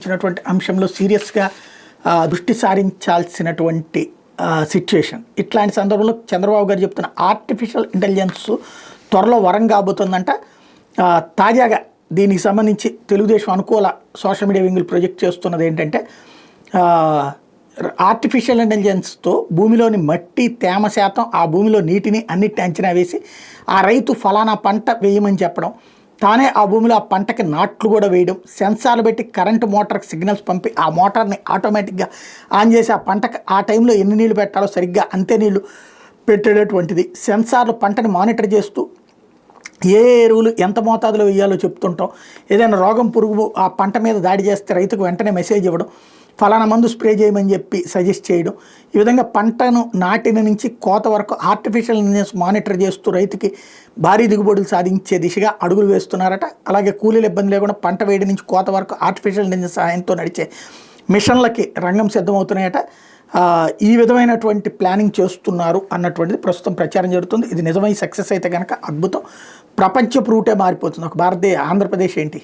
ఇచ్చినటువంటి అంశంలో సీరియస్గా దృష్టి సారించాల్సినటువంటి సిచ్యుయేషన్. ఇట్లాంటి సందర్భంలో చంద్రబాబు గారు చెప్తున్న ఆర్టిఫిషియల్ ఇంటెలిజెన్స్ త్వరలో వరం కాబోతుందంట. తాజాగా దీనికి సంబంధించి తెలుగుదేశం అనుకూల సోషల్ మీడియా వింగులు ప్రొజెక్ట్ చేస్తున్నది ఏంటంటే, ఆర్టిఫిషియల్ ఇంటెలిజెన్స్తో భూమిలోని మట్టి తేమ శాతం, ఆ భూమిలో నీటిని అన్నిటిని అంచనా వేసి ఆ రైతు ఫలానా పంట వేయమని చెప్పడం, తానే ఆ భూమిలో ఆ పంటకి నాట్లు కూడా వేయడం, సెన్సార్లు పెట్టి కరెంటు మోటార్కి సిగ్నల్స్ పంపి ఆ మోటార్ని ఆటోమేటిక్గా ఆన్ చేసి ఆ పంటకి ఆ టైంలో ఎన్ని నీళ్లు పెట్టాలో సరిగ్గా అంతే నీళ్లు పెట్టేటటువంటిది. సెన్సార్లు పంటని మానిటర్ చేస్తూ ఏ ఎరువులు ఎంత మోతాదులో వేయాలో చెప్తుంటాం. ఏదైనా రోగం పురుగు ఆ పంట మీద దాడి చేస్తే రైతుకు వెంటనే మెసేజ్ ఇవ్వడం, ఫలానా మందు స్ప్రే చేయమని చెప్పి సజెస్ట్ చేయడం. ఈ విధంగా పంటను నాటిన నుంచి కోత వరకు ఆర్టిఫిషియల్ ఇంటెలిజెన్స్ మానిటర్ చేస్తూ రైతుకి భారీ దిగుబడులు సాధించే దిశగా అడుగులు వేస్తున్నారట. అలాగే కూలీల ఇబ్బంది లేకుండా పంట వేడి నుంచి కోత వరకు ఆర్టిఫిషియల్ ఇంటెలిజెన్స్ సహాయంతో నడిచే మిషన్లకి రంగం సిద్ధమవుతున్నాయట. ఈ విధమైనటువంటి ప్లానింగ్ చేస్తున్నారు అన్నటువంటిది ప్రస్తుతం ప్రచారం జరుగుతుంది. ఇది నిజమై సక్సెస్ అయితే కనుక అద్భుతం, ప్రపంచపు రూటే మారిపోతుంది. ఒక ఆంధ్రప్రదేశ్ ఏంటి.